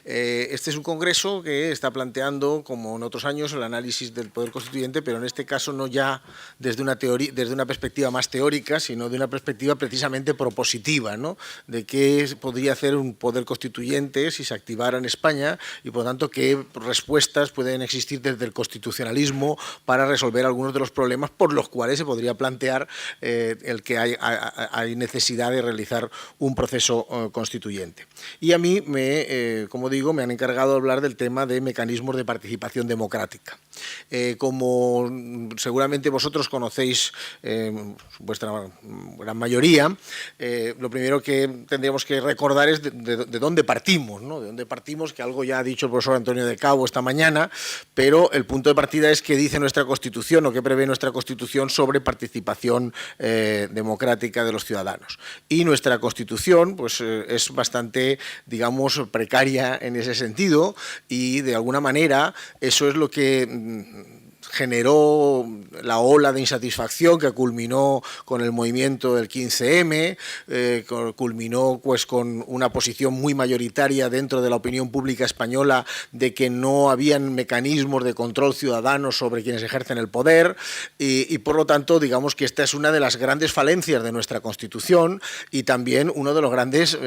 Este es un congreso que está planteando, como en otros años, el análisis del poder constituyente, pero en este caso no ya desde una perspectiva más teórica, sino de una perspectiva precisamente propositiva, ¿no? De qué podría hacer un poder constituyente si se activara en España y, por lo tanto, qué respuestas pueden existir desde el constitucionalismo para resolver algunos de los problemas por los cuales se podría plantear el que hay necesidad de realizar un proceso constituyente. Y a mí, como digo, me han encargado de hablar del tema de mecanismos de participación democrática. Como seguramente vosotros conocéis, vuestra gran mayoría, lo primero que tendríamos que recordar es de dónde partimos, ¿no? De dónde partimos, que algo ya ha dicho el profesor Antonio de Cabo esta mañana, pero el punto de partida es qué dice nuestra Constitución o qué prevé nuestra Constitución sobre participación democrática de los ciudadanos. Y nuestra Constitución pues, es bastante, digamos, precaria en ese sentido y, de alguna manera, eso es lo que generó la ola de insatisfacción que culminó con el movimiento del 15M, culminó pues, con una posición muy mayoritaria dentro de la opinión pública española de que no habían mecanismos de control ciudadano sobre quienes ejercen el poder y por lo tanto, digamos que esta es una de las grandes falencias de nuestra Constitución y también uno de los grandes,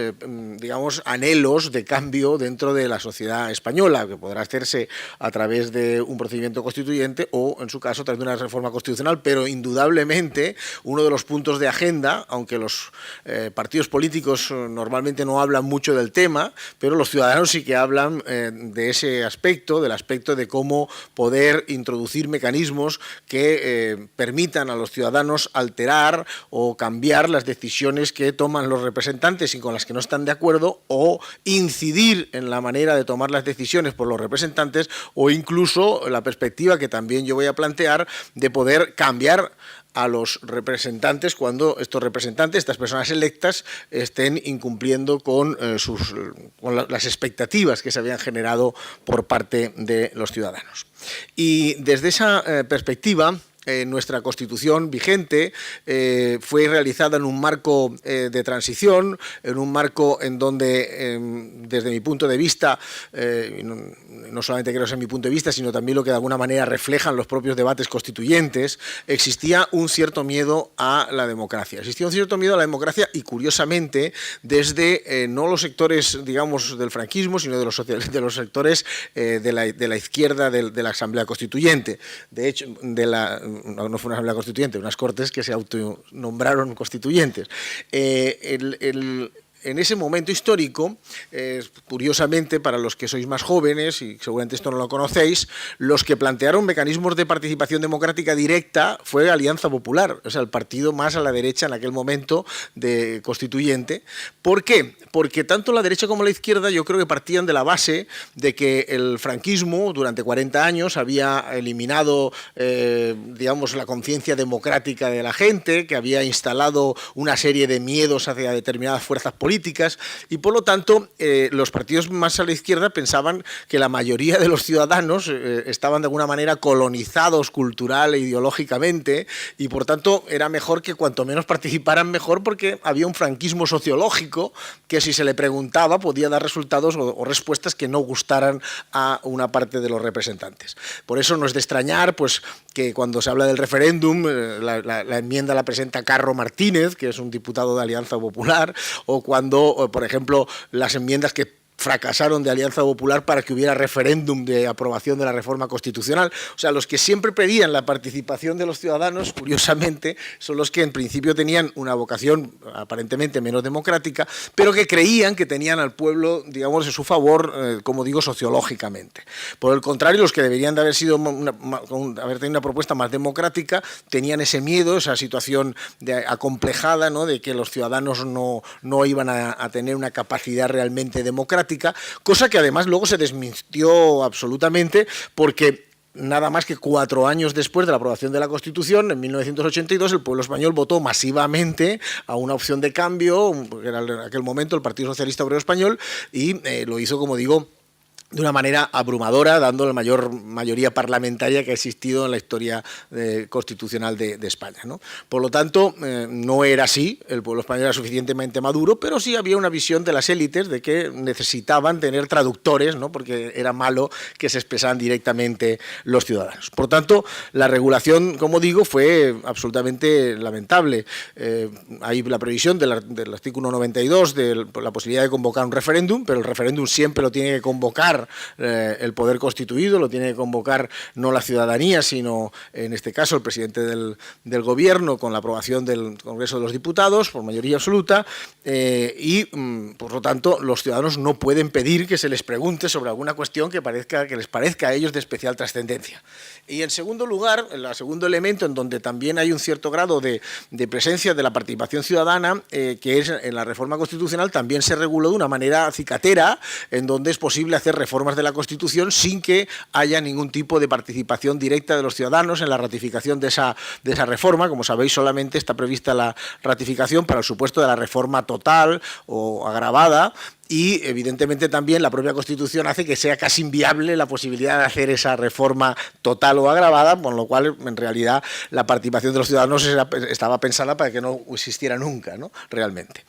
digamos, anhelos de cambio dentro de la sociedad española, que podrá hacerse a través de un procedimiento constituyente o, en su caso, a través de una reforma constitucional, pero indudablemente uno de los puntos de agenda, aunque los partidos políticos normalmente no hablan mucho del tema, pero los ciudadanos sí que hablan de ese aspecto, del aspecto de cómo poder introducir mecanismos que permitan a los ciudadanos alterar o cambiar las decisiones que toman los representantes y con las que no están de acuerdo, o incidir en la manera de tomar las decisiones por los representantes, o incluso la perspectiva que también yo voy a plantear de poder cambiar a los representantes cuando estos representantes, estas personas electas, estén incumpliendo con las expectativas que se habían generado por parte de los ciudadanos. Y desde esa perspectiva, nuestra Constitución vigente fue realizada en un marco de transición, en un marco en donde, desde mi punto de vista, no solamente creo que sea mi punto de vista, sino también lo que de alguna manera reflejan los propios debates constituyentes, existía un cierto miedo a la democracia. Existía un cierto miedo a la democracia y, curiosamente, desde no los sectores, digamos, del franquismo, sino de los sectores de la izquierda de la Asamblea Constituyente. De hecho, no fue una Asamblea Constituyente, unas Cortes que se autonombraron constituyentes. En ese momento histórico, curiosamente, para los que sois más jóvenes, y seguramente esto no lo conocéis, los que plantearon mecanismos de participación democrática directa fue Alianza Popular, o sea, el partido más a la derecha en aquel momento de constituyente. ¿Por qué? Porque tanto la derecha como la izquierda yo creo que partían de la base de que el franquismo durante 40 años había eliminado, digamos, la conciencia democrática de la gente, que había instalado una serie de miedos hacia determinadas fuerzas políticas, y por lo tanto los partidos más a la izquierda pensaban que la mayoría de los ciudadanos estaban de alguna manera colonizados cultural e ideológicamente y por tanto era mejor que cuanto menos participaran mejor, porque había un franquismo sociológico que, si se le preguntaba, podía dar resultados o respuestas que no gustaran a una parte de los representantes. Por eso no es de extrañar pues, que cuando se habla del referéndum la enmienda la presenta Carro Martínez, que es un diputado de Alianza Popular, o cuando, por ejemplo, las enmiendas que fracasaron de Alianza Popular para que hubiera referéndum de aprobación de la reforma constitucional. O sea, los que siempre pedían la participación de los ciudadanos, curiosamente, son los que en principio tenían una vocación aparentemente menos democrática, pero que creían que tenían al pueblo, digamos, en su favor, como digo, sociológicamente. Por el contrario, los que deberían de haber tenido una propuesta más democrática tenían ese miedo, esa situación acomplejada, ¿no?, de que los ciudadanos no iban a tener una capacidad realmente democrática, cosa que además luego se desmintió absolutamente, porque nada más que 4 años después de la aprobación de la Constitución, en 1982, el pueblo español votó masivamente a una opción de cambio, que era en aquel momento el Partido Socialista Obrero Español, y lo hizo, como digo, de una manera abrumadora, dando la mayoría parlamentaria que ha existido en la historia constitucional de España, ¿no? Por lo tanto, no era así, el pueblo español era suficientemente maduro, pero sí había una visión de las élites de que necesitaban tener traductores, ¿no? Porque era malo que se expresaran directamente los ciudadanos. Por tanto, la regulación, como digo, fue absolutamente lamentable. Hay la previsión del artículo 92 de la posibilidad de convocar un referéndum, pero el referéndum siempre lo tiene que convocar el poder constituido, lo tiene que convocar no la ciudadanía, sino en este caso el presidente del gobierno con la aprobación del Congreso de los Diputados por mayoría absoluta y por lo tanto los ciudadanos no pueden pedir que se les pregunte sobre alguna cuestión que les parezca a ellos de especial trascendencia. Y en segundo lugar, el segundo elemento en donde también hay un cierto grado de presencia de la participación ciudadana, que es en la reforma constitucional, también se reguló de una manera cicatera, en donde es posible hacer reformas de la Constitución sin que haya ningún tipo de participación directa de los ciudadanos en la ratificación de esa reforma. Como sabéis, solamente está prevista la ratificación para el supuesto de la reforma total o agravada, y evidentemente también la propia Constitución hace que sea casi inviable la posibilidad de hacer esa reforma total o agravada, con lo cual en realidad la participación de los ciudadanos estaba pensada para que no existiera nunca, ¿no? Realmente.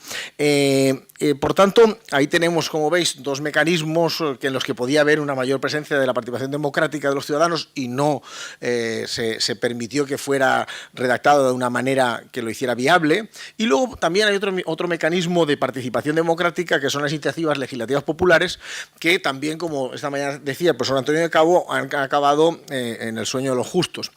Por tanto, ahí tenemos, como veis, dos mecanismos en los que podía haber una mayor presencia de la participación democrática de los ciudadanos y no se permitió que fuera redactado de una manera que lo hiciera viable. Y luego también hay otro mecanismo de participación democrática, que son las iniciativas legislativas populares, que también, como esta mañana decía el profesor Antonio de Cabo, han acabado en el sueño de los justos.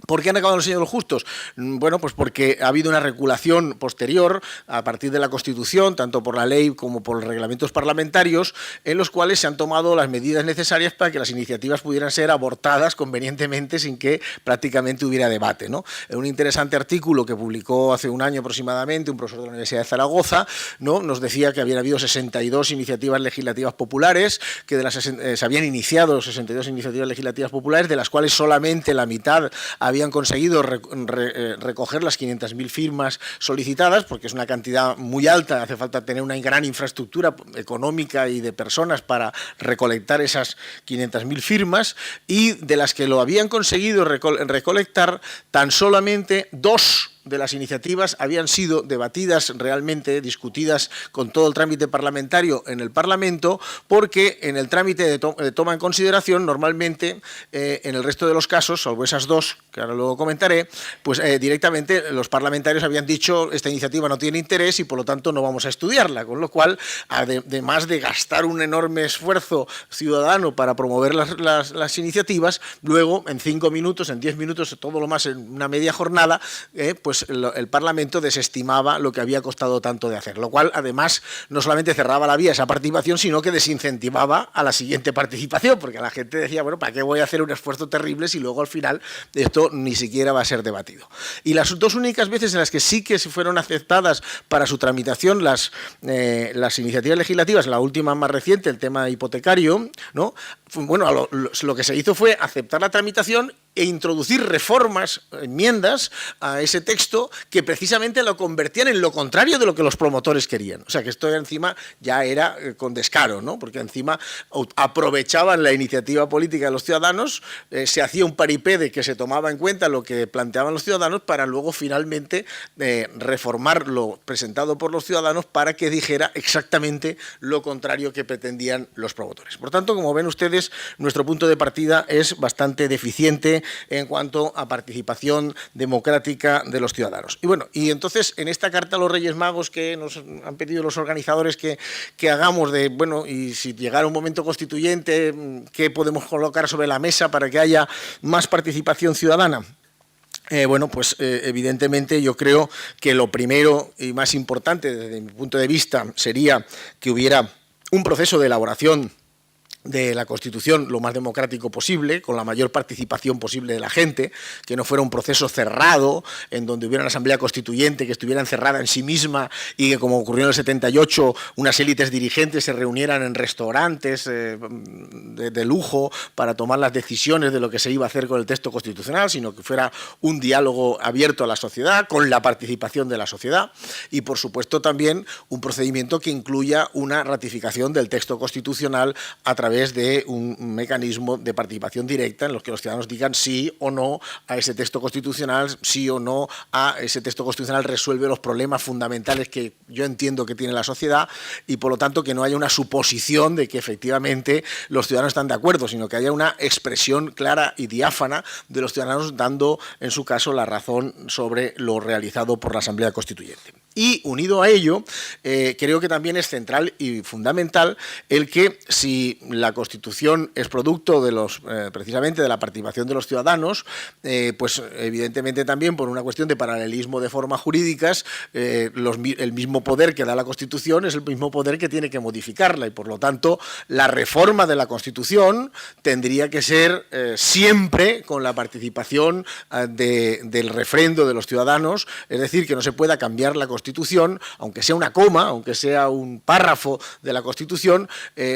¿Por qué han acabado en el sueño de los justos? Bueno, pues porque ha habido una regulación posterior a partir de la Constitución, tanto por la ley como por los reglamentos parlamentarios, en los cuales se han tomado las medidas necesarias para que las iniciativas pudieran ser abortadas convenientemente sin que prácticamente hubiera debate, ¿no? En un interesante artículo que publicó hace un año aproximadamente un profesor de la Universidad de Zaragoza, ¿no?, nos decía que habían habido 62 iniciativas legislativas populares, que se habían iniciado 62 iniciativas legislativas populares, de las cuales solamente la mitad habían conseguido recoger las 500.000 firmas solicitadas, porque es una cantidad muy alta, hace falta tener una gran infraestructura económica y de personas para recolectar esas 500.000 firmas, y de las que lo habían conseguido recolectar, tan solamente 2 de las iniciativas habían sido debatidas realmente, discutidas con todo el trámite parlamentario en el Parlamento, porque en el trámite de toma en consideración, normalmente, en el resto de los casos, salvo esas 2, que ahora luego comentaré, pues directamente los parlamentarios habían dicho esta iniciativa no tiene interés y por lo tanto no vamos a estudiarla, con lo cual, además de gastar un enorme esfuerzo ciudadano para promover las iniciativas, luego en 5 minutos, en 10 minutos, todo lo más en una media jornada, pues el Parlamento desestimaba lo que había costado tanto de hacer, lo cual además no solamente cerraba la vía a esa participación, sino que desincentivaba a la siguiente participación, porque la gente decía, bueno, ¿para qué voy a hacer un esfuerzo terrible si luego al final esto ni siquiera va a ser debatido? Y las 2 únicas veces en las que sí que se fueron aceptadas para su tramitación las iniciativas legislativas, la última más reciente, el tema hipotecario, ¿no? Bueno, lo que se hizo fue aceptar la tramitación e introducir reformas, enmiendas a ese texto que precisamente lo convertían en lo contrario de lo que los promotores querían. O sea, que esto encima ya era con descaro, ¿no? Porque encima aprovechaban la iniciativa política de los ciudadanos, se hacía un paripé de que se tomaba en cuenta lo que planteaban los ciudadanos para luego finalmente reformar lo presentado por los ciudadanos para que dijera exactamente lo contrario que pretendían los promotores. Por tanto, como ven ustedes, nuestro punto de partida es bastante deficiente en cuanto a participación democrática de los ciudadanos. Y bueno, y entonces en esta carta a los Reyes Magos que nos han pedido los organizadores que hagamos de, bueno, y si llegara un momento constituyente, ¿qué podemos colocar sobre la mesa para que haya más participación ciudadana? Bueno, pues evidentemente yo creo que lo primero y más importante desde mi punto de vista sería que hubiera un proceso de elaboración de la Constitución lo más democrático posible, con la mayor participación posible de la gente, que no fuera un proceso cerrado, en donde hubiera una asamblea constituyente que estuviera encerrada en sí misma y que, como ocurrió en el 78, unas élites dirigentes se reunieran en restaurantes de lujo para tomar las decisiones de lo que se iba a hacer con el texto constitucional, sino que fuera un diálogo abierto a la sociedad, con la participación de la sociedad, y por supuesto también un procedimiento que incluya una ratificación del texto constitucional a través través de un mecanismo de participación directa en los que los ciudadanos digan sí o no a ese texto constitucional, sí o no a ese texto constitucional resuelve los problemas fundamentales que yo entiendo que tiene la sociedad, y por lo tanto que no haya una suposición de que efectivamente los ciudadanos están de acuerdo, sino que haya una expresión clara y diáfana de los ciudadanos dando, en su caso, la razón sobre lo realizado por la Asamblea Constituyente. Y unido a ello, creo que también es central y fundamental el que si la Constitución es producto de precisamente de la participación de los ciudadanos, pues evidentemente también por una cuestión de paralelismo de formas jurídicas, el mismo poder que da la Constitución es el mismo poder que tiene que modificarla, y por lo tanto la reforma de la Constitución tendría que ser siempre con la participación del refrendo de los ciudadanos, es decir, que no se pueda cambiar la Constitución, aunque sea una coma, aunque sea un párrafo de la Constitución,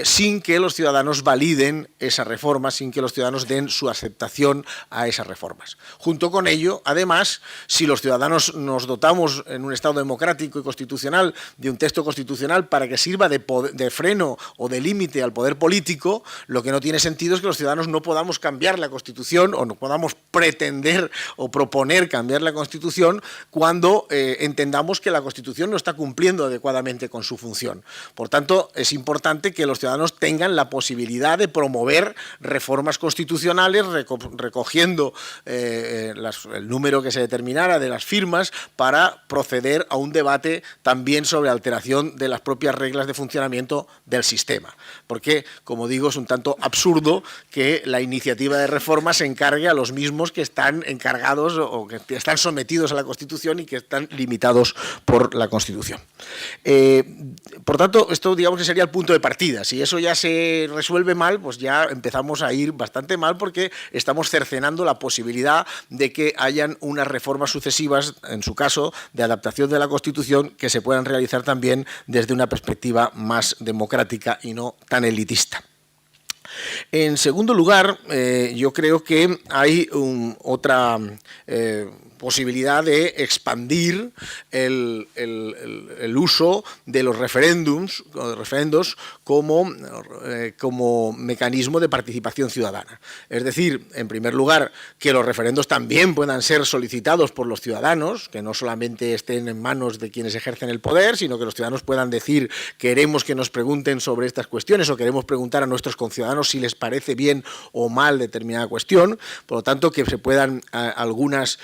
sin que los ciudadanos validen esa reforma, sin que los ciudadanos den su aceptación a esas reformas. Junto con ello, además, si los ciudadanos nos dotamos en un Estado democrático y constitucional de un texto constitucional para que sirva de freno o de límite al poder político, lo que no tiene sentido es que los ciudadanos no podamos cambiar la Constitución o no podamos pretender o proponer cambiar la Constitución cuando entendamos que la Constitución no está cumpliendo adecuadamente con su función. Por tanto, es importante que los ciudadanos tengan la posibilidad de promover reformas constitucionales recogiendo el número que se determinara de las firmas para proceder a un debate también sobre alteración de las propias reglas de funcionamiento del sistema. Porque, como digo, es un tanto absurdo que la iniciativa de reforma se encargue a los mismos que están encargados o que están sometidos a la Constitución y que están limitados por la Constitución. Por tanto, esto digamos que sería el punto de partida. Si eso ya se resuelve mal, pues ya empezamos a ir bastante mal, porque estamos cercenando la posibilidad de que hayan unas reformas sucesivas, en su caso, de adaptación de la Constitución, que se puedan realizar también desde una perspectiva más democrática y no tan elitista. En segundo lugar, yo creo que hay otra posibilidad de expandir el uso de los referendos como mecanismo de participación ciudadana. Es decir, en primer lugar, que los referendos también puedan ser solicitados por los ciudadanos, que no solamente estén en manos de quienes ejercen el poder, sino que los ciudadanos puedan decir: queremos que nos pregunten sobre estas cuestiones, o queremos preguntar a nuestros conciudadanos si les parece bien o mal determinada cuestión. Por lo tanto, que se puedan algunas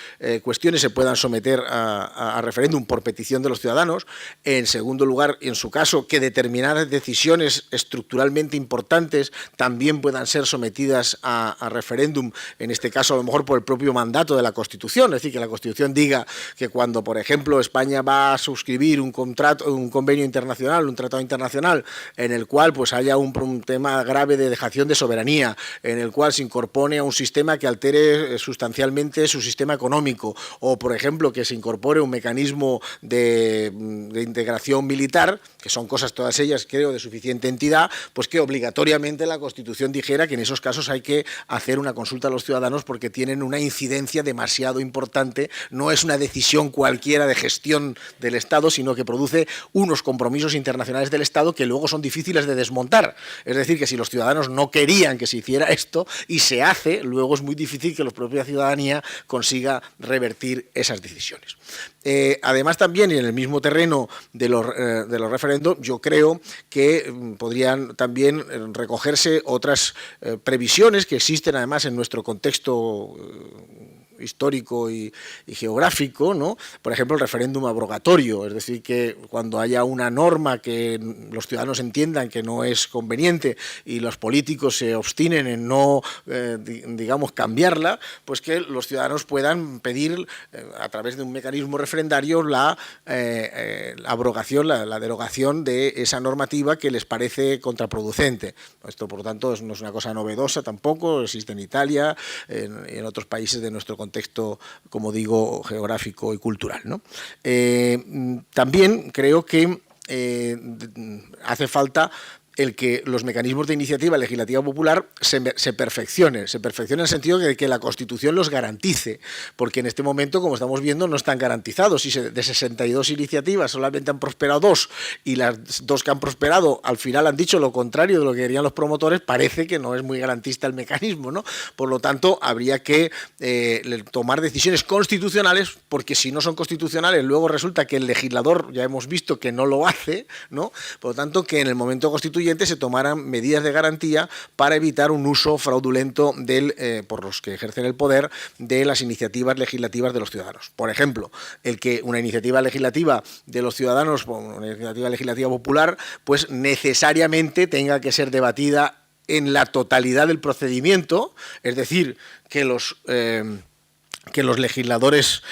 cuestiones se puedan someter a referéndum por petición de los ciudadanos. En segundo lugar, en su caso, que determinadas decisiones estructuralmente importantes también puedan ser sometidas a referéndum, en este caso a lo mejor por el propio mandato de la Constitución, es decir, que la Constitución diga que cuando, por ejemplo, España va a suscribir un convenio internacional, un tratado internacional, en el cual pues haya un tema grave de dejación de soberanía, en el cual se incorpone a un sistema que altere sustancialmente su sistema económico, o por ejemplo que se incorpore un mecanismo de integración militar, que son cosas todas ellas creo de suficiente entidad, pues que obligatoriamente la Constitución dijera que en esos casos hay que hacer una consulta a los ciudadanos porque tienen una incidencia demasiado importante, no es una decisión cualquiera de gestión del Estado, sino que produce unos compromisos internacionales del Estado que luego son difíciles de desmontar. Es decir, que si los ciudadanos no querían que se hiciera esto y se hace, luego es muy difícil que la propia ciudadanía consiga revertir esas decisiones. Además, también en el mismo terreno de los referendos, yo creo que podrían también recogerse otras previsiones que existen además en nuestro contexto histórico y geográfico, ¿no? Por ejemplo, el referéndum abrogatorio, es decir, que cuando haya una norma que los ciudadanos entiendan que no es conveniente y los políticos se obstinen en no, digamos, cambiarla, pues que los ciudadanos puedan pedir a través de un mecanismo referendario la abrogación, la derogación de esa normativa que les parece contraproducente. Esto, por lo tanto, no es una cosa novedosa tampoco, existe en Italia y en otros países de nuestro contexto, como digo, geográfico y cultural, ¿no? También creo que hace falta el que los mecanismos de iniciativa legislativa popular se perfeccionen en el sentido de que la Constitución los garantice, porque en este momento, como estamos viendo, no están garantizados. Si de 62 iniciativas solamente han prosperado 2 y las 2 que han prosperado al final han dicho lo contrario de lo que querían los promotores, parece que no es muy garantista el mecanismo, ¿no? Por lo tanto, habría que tomar decisiones constitucionales, porque si no son constitucionales, luego resulta que el legislador, ya hemos visto que no lo hace, ¿no? Por lo tanto, que en el momento constituyente se tomaran medidas de garantía para evitar un uso fraudulento por los que ejercen el poder de las iniciativas legislativas de los ciudadanos. Por ejemplo, el que una iniciativa legislativa de los ciudadanos, una iniciativa legislativa popular, pues necesariamente tenga que ser debatida en la totalidad del procedimiento, es decir, que los legisladores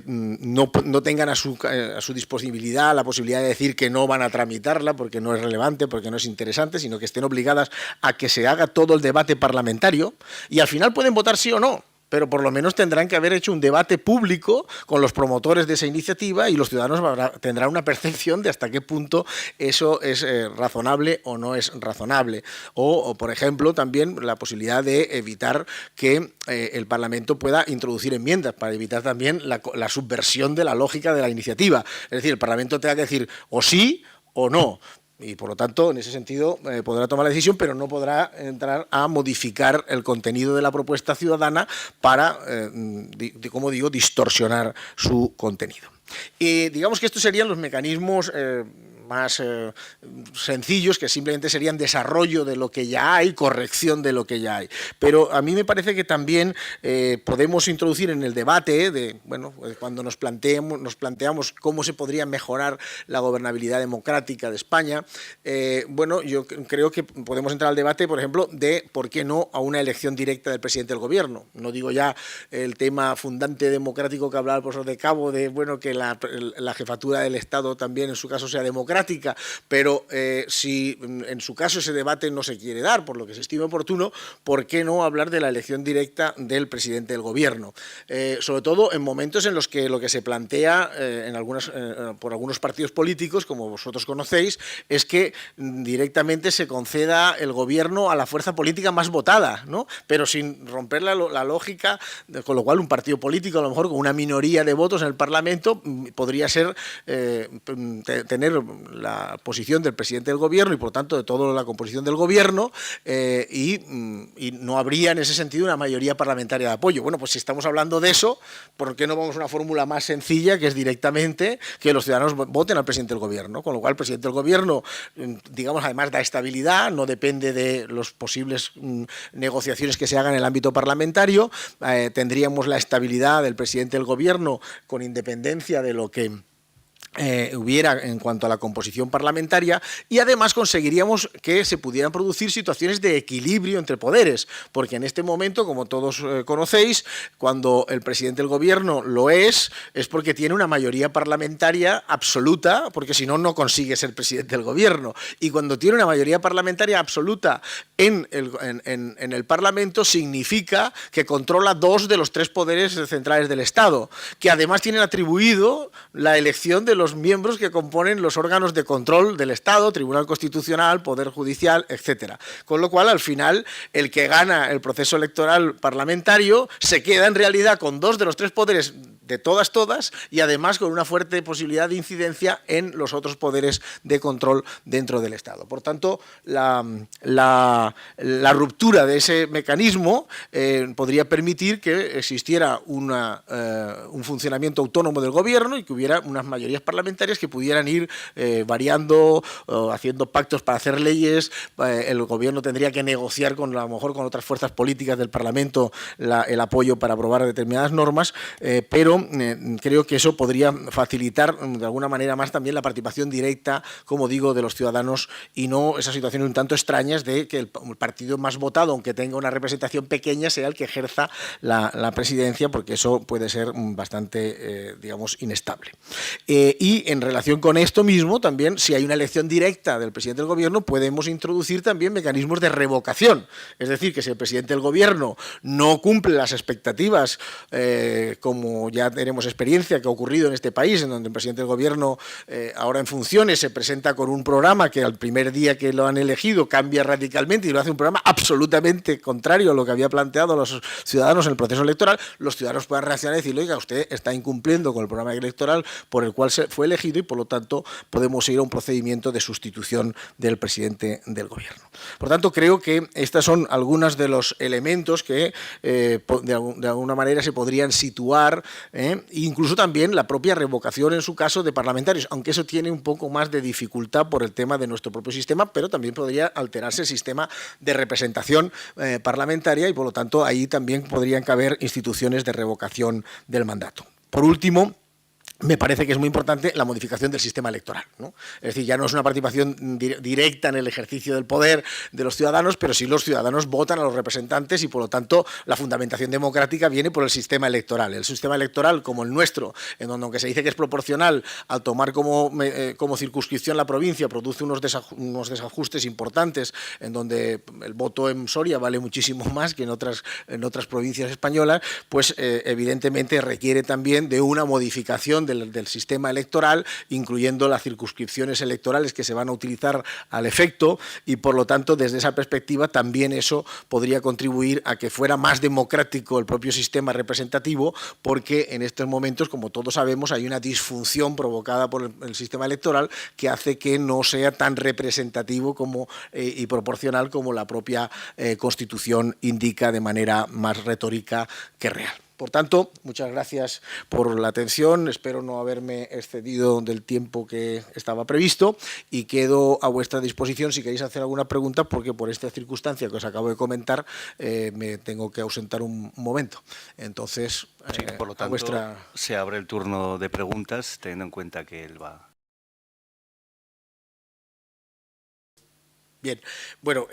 no tengan a su disponibilidad la posibilidad de decir que no van a tramitarla porque no es relevante, porque no es interesante, sino que estén obligadas a que se haga todo el debate parlamentario y al final pueden votar sí o no, pero por lo menos tendrán que haber hecho un debate público con los promotores de esa iniciativa y los ciudadanos tendrán una percepción de hasta qué punto eso es razonable o no es razonable. O, por ejemplo, también la posibilidad de evitar que el Parlamento pueda introducir enmiendas, para evitar también la subversión de la lógica de la iniciativa. Es decir, el Parlamento tenga que decir o sí o no. Y, por lo tanto, en ese sentido podrá tomar la decisión, pero no podrá entrar a modificar el contenido de la propuesta ciudadana para, como digo, distorsionar su contenido. Digamos que estos serían los mecanismos más sencillos, que simplemente serían desarrollo de lo que ya hay, corrección de lo que ya hay. Pero a mí me parece que también podemos introducir en el debate cuando nos planteamos cómo se podría mejorar la gobernabilidad democrática de España. Yo creo que podemos entrar al debate, por ejemplo, de por qué no a una elección directa del presidente del gobierno. No digo ya el tema fundante democrático que hablaba el profesor de Cabo, de que la jefatura del Estado también en su caso sea democrática, pero si en su caso ese debate no se quiere dar, por lo que se estime oportuno, ¿por qué no hablar de la elección directa del presidente del gobierno? Sobre todo en momentos en los que lo que se plantea por algunos partidos políticos, como vosotros conocéis, es que directamente se conceda el gobierno a la fuerza política más votada, ¿no? Pero sin romper la lógica, con lo cual un partido político, a lo mejor con una minoría de votos en el Parlamento, podría ser tener la posición del presidente del gobierno y, por tanto, de toda la composición del gobierno y no habría en ese sentido una mayoría parlamentaria de apoyo. Bueno, pues si estamos hablando de eso, ¿por qué no vamos a una fórmula más sencilla, que es directamente que los ciudadanos voten al presidente del gobierno? Con lo cual el presidente del gobierno, digamos, además da estabilidad, no depende de las posibles negociaciones que se hagan en el ámbito parlamentario, tendríamos la estabilidad del presidente del gobierno con independencia de lo que hubiera en cuanto a la composición parlamentaria, y además conseguiríamos que se pudieran producir situaciones de equilibrio entre poderes, porque en este momento, como todos conocéis, cuando el presidente del gobierno lo es porque tiene una mayoría parlamentaria absoluta, porque si no, no consigue ser presidente del gobierno, y cuando tiene una mayoría parlamentaria absoluta en el Parlamento, significa que controla 2 de los 3 poderes centrales del Estado, que además tienen atribuido la elección de los miembros que componen los órganos de control del Estado, Tribunal Constitucional, Poder Judicial, etcétera. Con lo cual, al final, el que gana el proceso electoral parlamentario se queda en realidad con 2 de los 3 poderes de todas, y además con una fuerte posibilidad de incidencia en los otros poderes de control dentro del Estado. Por tanto, la ruptura de ese mecanismo podría permitir que existiera un funcionamiento autónomo del gobierno y que hubiera unas mayorías parlamentarias que pudieran ir variando, haciendo pactos para hacer leyes. El gobierno tendría que negociar a lo mejor con otras fuerzas políticas del Parlamento el apoyo para aprobar determinadas normas, pero creo que eso podría facilitar de alguna manera más también la participación directa, como digo, de los ciudadanos, y no esas situaciones un tanto extrañas de que el partido más votado, aunque tenga una representación pequeña, sea el que ejerza la presidencia, porque eso puede ser bastante, digamos, inestable. Y en relación con esto mismo, también, si hay una elección directa del presidente del gobierno, podemos introducir también mecanismos de revocación. Es decir, que si el presidente del gobierno no cumple las expectativas, como ya ya tenemos experiencia que ha ocurrido en este país, en donde el presidente del gobierno, ahora en funciones, se presenta con un programa que al primer día que lo han elegido cambia radicalmente y lo hace un programa absolutamente contrario a lo que había planteado los ciudadanos en el proceso electoral. Los ciudadanos puedan reaccionar y decir, oiga, usted está incumpliendo con el programa electoral por el cual se fue elegido y por lo tanto podemos ir a un procedimiento de sustitución del presidente del gobierno. Por tanto, creo que estas son algunos de los elementos que de alguna manera se podrían situar, incluso también la propia revocación en su caso de parlamentarios, aunque eso tiene un poco más de dificultad por el tema de nuestro propio sistema, pero también podría alterarse el sistema de representación parlamentaria y por lo tanto ahí también podrían caber instituciones de revocación del mandato. Por último, me parece que es muy importante la modificación del sistema electoral, ¿no? Es decir, ya no es una participación directa en el ejercicio del poder de los ciudadanos, pero sí los ciudadanos votan a los representantes y, por lo tanto, la fundamentación democrática viene por el sistema electoral. El sistema electoral, como el nuestro, en donde aunque se dice que es proporcional, al tomar como circunscripción la provincia, produce unos desajustes importantes, en donde el voto en Soria vale muchísimo más que en otras provincias españolas, pues evidentemente requiere también de una modificación del sistema electoral, incluyendo las circunscripciones electorales que se van a utilizar al efecto y, por lo tanto, desde esa perspectiva también eso podría contribuir a que fuera más democrático el propio sistema representativo, porque en estos momentos, como todos sabemos, hay una disfunción provocada por el sistema electoral que hace que no sea tan representativo y proporcional como la propia Constitución indica de manera más retórica que real. Por tanto, muchas gracias por la atención, espero no haberme excedido del tiempo que estaba previsto y quedo a vuestra disposición si queréis hacer alguna pregunta, porque por esta circunstancia que os acabo de comentar me tengo que ausentar un momento. Entonces, sí, por lo tanto, se abre el turno de preguntas, teniendo en cuenta que él va... Bien, bueno,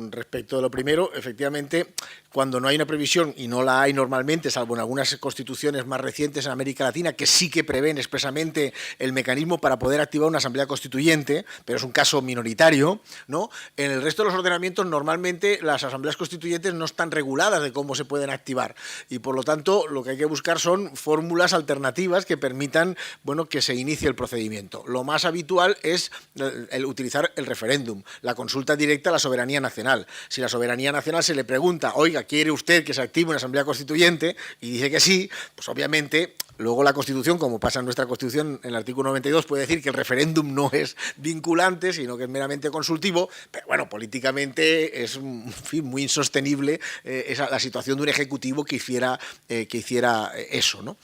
respecto a lo primero, efectivamente, cuando no hay una previsión, y no la hay normalmente, salvo en algunas constituciones más recientes en América Latina, que sí que prevén expresamente el mecanismo para poder activar una asamblea constituyente, pero es un caso minoritario, ¿no? En el resto de los ordenamientos, normalmente las asambleas constituyentes no están reguladas de cómo se pueden activar, y por lo tanto, lo que hay que buscar son fórmulas alternativas que permitan, bueno, que se inicie el procedimiento. Lo más habitual es el utilizar el referéndum, la consulta directa a la soberanía nacional. Si la soberanía nacional se le pregunta, oiga, ¿quiere usted que se active una asamblea constituyente? Y dice que sí, pues obviamente luego la Constitución, como pasa en nuestra Constitución, en el artículo 92, puede decir que el referéndum no es vinculante, sino que es meramente consultivo, pero bueno, políticamente es, en fin, muy insostenible la situación de un ejecutivo que hiciera eso, ¿no?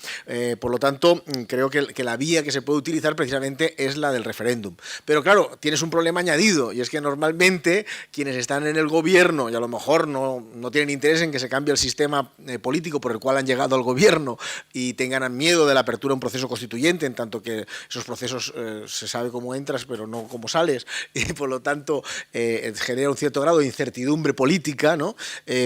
Por lo tanto, creo que la vía que se puede utilizar precisamente es la del referéndum. Pero claro, tienes un problema añadido, y es que normalmente quienes están en el gobierno y a lo mejor no tienen interés en que se cambie el sistema político por el cual han llegado al gobierno y tengan miedo de la apertura a un proceso constituyente, en tanto que esos procesos se sabe cómo entras pero no cómo sales, y por lo tanto genera un cierto grado de incertidumbre política, ¿no?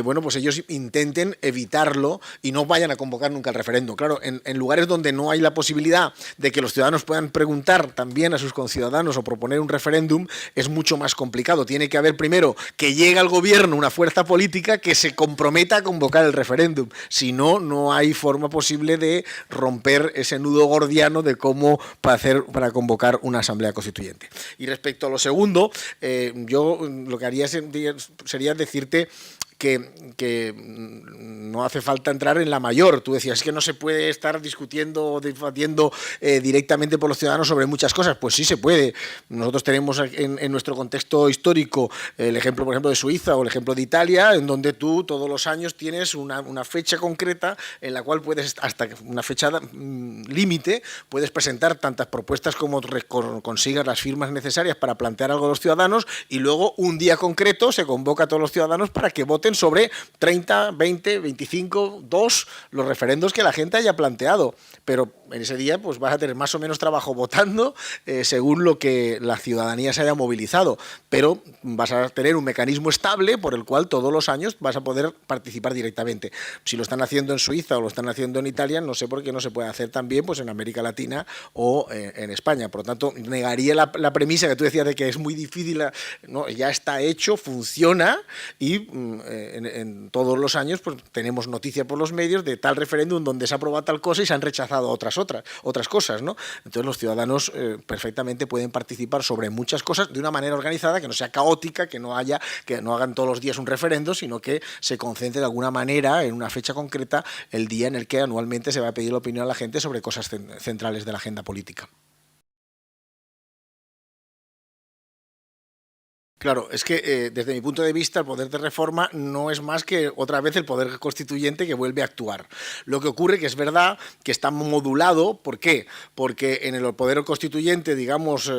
Bueno, pues ellos intenten evitarlo y no vayan a convocar nunca el referéndum. Claro, en lugares donde no hay la posibilidad de que los ciudadanos puedan preguntar también a sus conciudadanos o proponer un referéndum, es mucho más complicado. Tiene que haber primero que llegue al gobierno una fuerza política que se comprometa a convocar el referéndum. Si no, no hay forma posible de romper ese nudo gordiano de cómo para convocar una asamblea constituyente. Y respecto a lo segundo, yo lo que haría sería decirte que no hace falta entrar en la mayor. Tú decías, es que no se puede estar discutiendo o debatiendo directamente por los ciudadanos sobre muchas cosas. Pues sí se puede. Nosotros tenemos en nuestro contexto histórico el ejemplo, por ejemplo, de Suiza o el ejemplo de Italia, en donde tú todos los años tienes una fecha concreta en la cual puedes, hasta una fecha límite, puedes presentar tantas propuestas como consigas las firmas necesarias para plantear algo a los ciudadanos, y luego un día concreto se convoca a todos los ciudadanos para que voten sobre 30, 20, 25, 2 los referendos que la gente haya planteado. Pero en ese día pues vas a tener más o menos trabajo votando según lo que la ciudadanía se haya movilizado, pero vas a tener un mecanismo estable por el cual todos los años vas a poder participar directamente. Si lo están haciendo en Suiza o lo están haciendo en Italia, no sé por qué no se puede hacer también pues en América Latina o en España. Por lo tanto, negaría la premisa que tú decías de que es muy difícil, no, ya está hecho, funciona y en todos los años pues tenemos noticia por los medios de tal referéndum donde se ha aprobado tal cosa y se han rechazado otras cosas, ¿no? Entonces los ciudadanos perfectamente pueden participar sobre muchas cosas de una manera organizada, que no sea caótica, que no hagan todos los días un referendo, sino que se concentre de alguna manera en una fecha concreta el día en el que anualmente se va a pedir la opinión a la gente sobre cosas centrales de la agenda política. Claro, es que desde mi punto de vista el poder de reforma no es más que otra vez el poder constituyente que vuelve a actuar. Lo que ocurre que es verdad que está modulado, ¿por qué? Porque en el poder constituyente, digamos,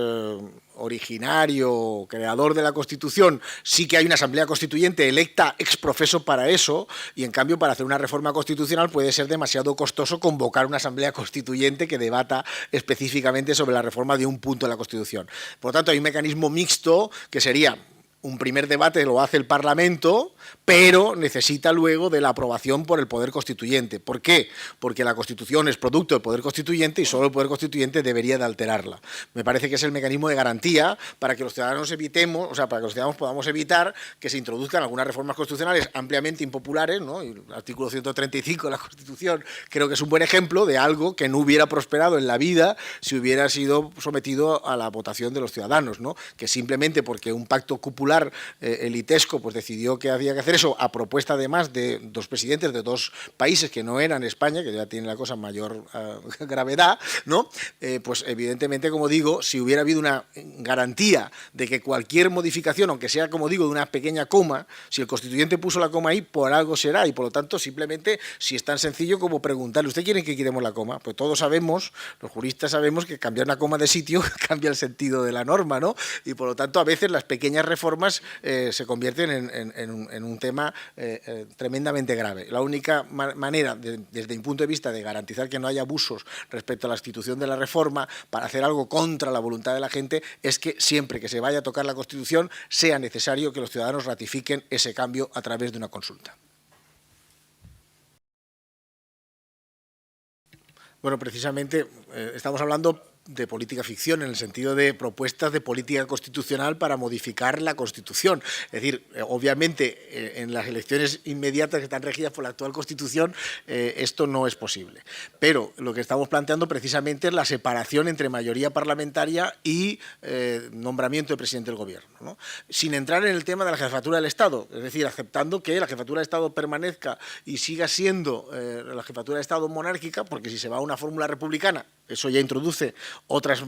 originario, creador de la Constitución, sí que hay una asamblea constituyente electa ex profeso para eso, y en cambio para hacer una reforma constitucional puede ser demasiado costoso convocar una asamblea constituyente que debata específicamente sobre la reforma de un punto de la Constitución. Por lo tanto, hay un mecanismo mixto que sería un primer debate lo hace el Parlamento, pero necesita luego de la aprobación por el Poder Constituyente. ¿Por qué? Porque la Constitución es producto del Poder Constituyente y solo el Poder Constituyente debería de alterarla. Me parece que es el mecanismo de garantía para que los ciudadanos evitemos, o sea, para que los ciudadanos podamos evitar que se introduzcan algunas reformas constitucionales ampliamente impopulares, ¿no? Y el artículo 135 de la Constitución creo que es un buen ejemplo de algo que no hubiera prosperado en la vida si hubiera sido sometido a la votación de los ciudadanos, ¿no? Que simplemente porque un pacto cupular elitesco pues decidió que había que hacer eso a propuesta además de dos presidentes de dos países que no eran España, que ya tiene la cosa mayor gravedad, ¿no? Pues evidentemente, como digo, si hubiera habido una garantía de que cualquier modificación, aunque sea, como digo, de una pequeña coma, si el constituyente puso la coma ahí, por algo será, y por lo tanto, simplemente, si es tan sencillo como preguntarle, ¿usted quiere que quitemos la coma? Pues todos sabemos, los juristas sabemos que cambiar una coma de sitio cambia el sentido de la norma, ¿no? Y por lo tanto, a veces las pequeñas reformas se convierten en un tema tremendamente grave. La única manera, desde mi punto de vista, de garantizar que no haya abusos respecto a la institución de la reforma para hacer algo contra la voluntad de la gente es que siempre que se vaya a tocar la Constitución sea necesario que los ciudadanos ratifiquen ese cambio a través de una consulta. Bueno, precisamente estamos hablando de política ficción, en el sentido de propuestas de política constitucional para modificar la Constitución. Es decir, obviamente, en las elecciones inmediatas que están regidas por la actual Constitución, esto no es posible. Pero lo que estamos planteando precisamente es la separación entre mayoría parlamentaria y nombramiento de presidente del Gobierno, ¿no? Sin entrar en el tema de la jefatura del Estado, es decir, aceptando que la jefatura del Estado permanezca y siga siendo la jefatura del Estado monárquica, porque si se va a una fórmula republicana, eso ya introduce otras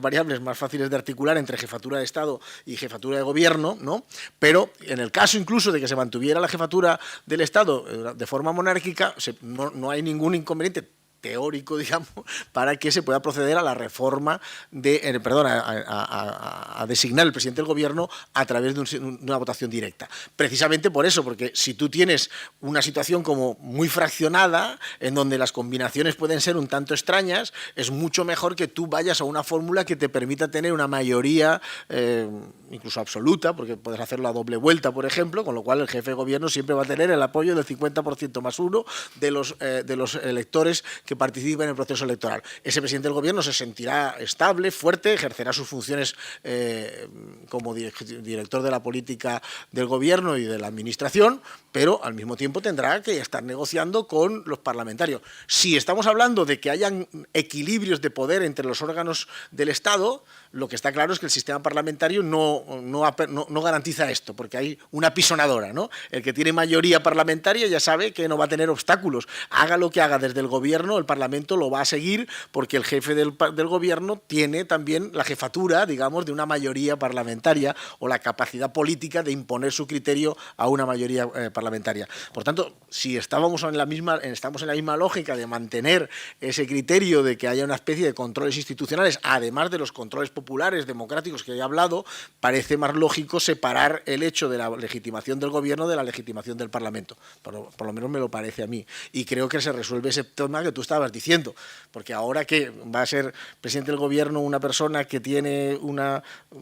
variables más fáciles de articular entre jefatura de Estado y jefatura de Gobierno, ¿no? Pero en el caso incluso de que se mantuviera la jefatura del Estado de forma monárquica, no hay ningún inconveniente teórico, digamos, para que se pueda proceder a la reforma a designar el presidente del Gobierno a través de una votación directa. Precisamente por eso, porque si tú tienes una situación como muy fraccionada, en donde las combinaciones pueden ser un tanto extrañas, es mucho mejor que tú vayas a una fórmula que te permita tener una mayoría, incluso absoluta, porque puedes hacerlo a doble vuelta, por ejemplo, con lo cual el jefe de Gobierno siempre va a tener el apoyo del 50% más uno de los electores que participa en el proceso electoral. Ese presidente del Gobierno se sentirá estable, fuerte, ejercerá sus funciones como director de la política del Gobierno y de la Administración, pero al mismo tiempo tendrá que estar negociando con los parlamentarios. Si estamos hablando de que hayan equilibrios de poder entre los órganos del Estado, lo que está claro es que el sistema parlamentario no garantiza esto, porque hay una apisonadora, ¿no? El que tiene mayoría parlamentaria ya sabe que no va a tener obstáculos. Haga lo que haga desde el Gobierno, el Parlamento lo va a seguir, porque el jefe del Gobierno tiene también la jefatura, digamos, de una mayoría parlamentaria o la capacidad política de imponer su criterio a una mayoría parlamentaria. Por tanto, si estamos en la misma lógica de mantener ese criterio de que haya una especie de controles institucionales, además de los controles populares, democráticos que he hablado, parece más lógico separar el hecho de la legitimación del Gobierno de la legitimación del Parlamento. Por lo menos me lo parece a mí. Y creo que se resuelve ese tema que tú estabas diciendo, porque ahora que va a ser presidente del Gobierno una persona que tiene un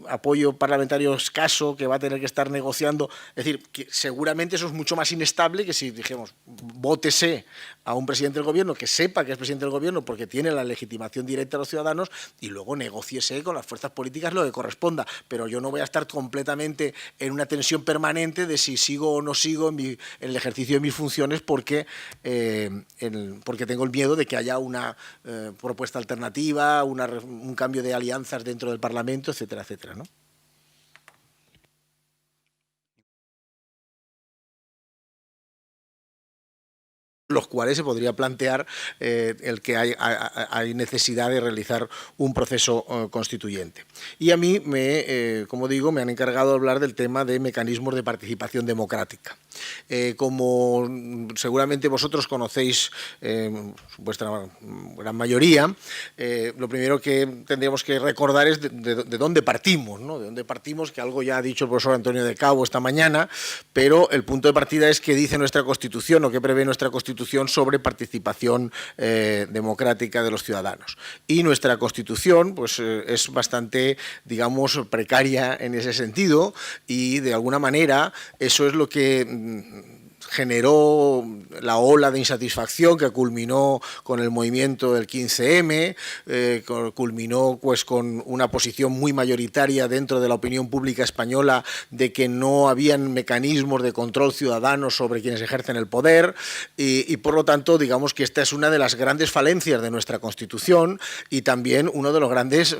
apoyo parlamentario escaso, que va a tener que estar negociando, es decir, que seguramente eso es mucho más inestable que si dijéramos, vótese a un presidente del gobierno que sepa que es presidente del gobierno porque tiene la legitimación directa de los ciudadanos y luego negóciese con las fuerzas políticas lo que corresponda. Pero yo no voy a estar completamente en una tensión permanente de si sigo o no sigo en el ejercicio de mis funciones porque tengo el miedo de que haya una propuesta alternativa, un cambio de alianzas dentro del Parlamento, etcétera, etcétera, ¿no? Los cuales se podría plantear el que hay necesidad de realizar un proceso constituyente. Y a mí, como digo, me han encargado de hablar del tema de mecanismos de participación democrática. Como seguramente vosotros conocéis, vuestra gran mayoría, lo primero que tendríamos que recordar es de dónde partimos, ¿no? De dónde partimos, que algo ya ha dicho el profesor Antonio de Cabo esta mañana, pero el punto de partida es qué dice nuestra Constitución o qué prevé nuestra Constitución sobre participación democrática de los ciudadanos. Y nuestra Constitución pues, es bastante, digamos, precaria en ese sentido y, de alguna manera, eso es lo que generó la ola de insatisfacción que culminó con el movimiento del 15M, culminó pues, con una posición muy mayoritaria dentro de la opinión pública española de que no habían mecanismos de control ciudadano sobre quienes ejercen el poder y por lo tanto, digamos que esta es una de las grandes falencias de nuestra Constitución y también uno de los grandes,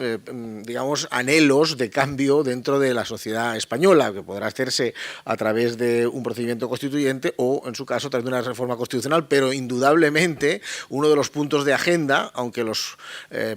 digamos, anhelos de cambio dentro de la sociedad española, que podrá hacerse a través de un procedimiento constituyente o, en su caso, tras de una reforma constitucional, pero indudablemente uno de los puntos de agenda, aunque los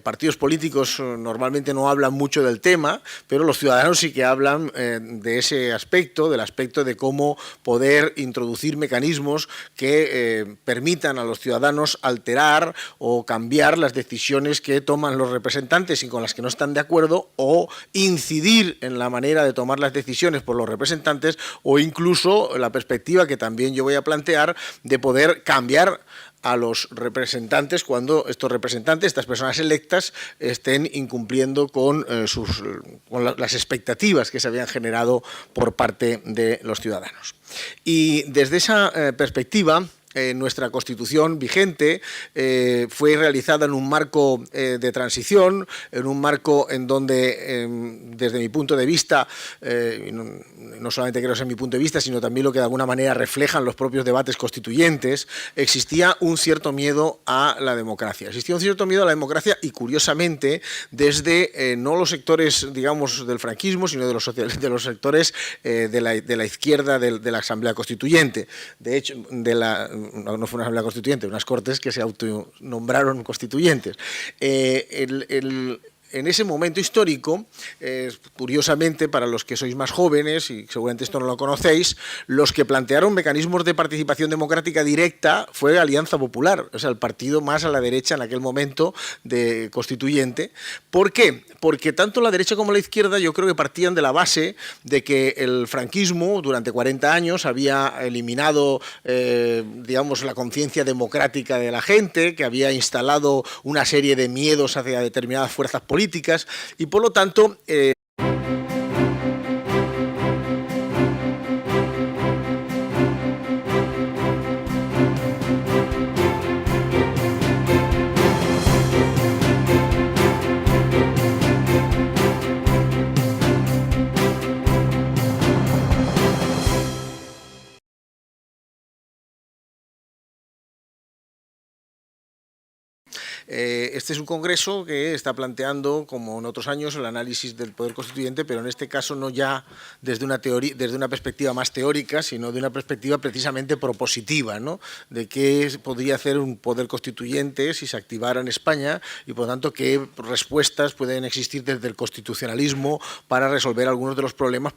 partidos políticos normalmente no hablan mucho del tema, pero los ciudadanos sí que hablan de ese aspecto, del aspecto de cómo poder introducir mecanismos que permitan a los ciudadanos alterar o cambiar las decisiones que toman los representantes y con las que no están de acuerdo, o incidir en la manera de tomar las decisiones por los representantes, o incluso la perspectiva que también yo voy a plantear de poder cambiar a los representantes cuando estos representantes, estas personas electas, estén incumpliendo con las expectativas que se habían generado por parte de los ciudadanos. Y desde esa perspectiva, nuestra Constitución vigente fue realizada en un marco de transición, en un marco en donde, desde mi punto de vista, no solamente creo que sea mi punto de vista, sino también lo que de alguna manera reflejan los propios debates constituyentes, existía un cierto miedo a la democracia. Existía un cierto miedo a la democracia y, curiosamente, desde no los sectores, digamos, del franquismo, sino de los sectores de la izquierda de la Asamblea Constituyente. De hecho, no fue una Asamblea Constituyente, unas Cortes que se autonombraron constituyentes. En ese momento histórico, curiosamente, para los que sois más jóvenes, y seguramente esto no lo conocéis, los que plantearon mecanismos de participación democrática directa fue Alianza Popular, o sea, el partido más a la derecha en aquel momento de constituyente. ¿Por qué? Porque tanto la derecha como la izquierda yo creo que partían de la base de que el franquismo durante 40 años había eliminado, digamos, la conciencia democrática de la gente, que había instalado una serie de miedos hacia determinadas fuerzas políticas y, por lo tanto, este es un congreso que está planteando, como en otros años, el análisis del poder constituyente, pero en este caso no ya desde una perspectiva más teórica, sino de una perspectiva precisamente propositiva, ¿no? De qué podría hacer un poder constituyente si se activara en España y, por lo tanto, qué respuestas pueden existir desde el constitucionalismo para resolver algunos de los problemas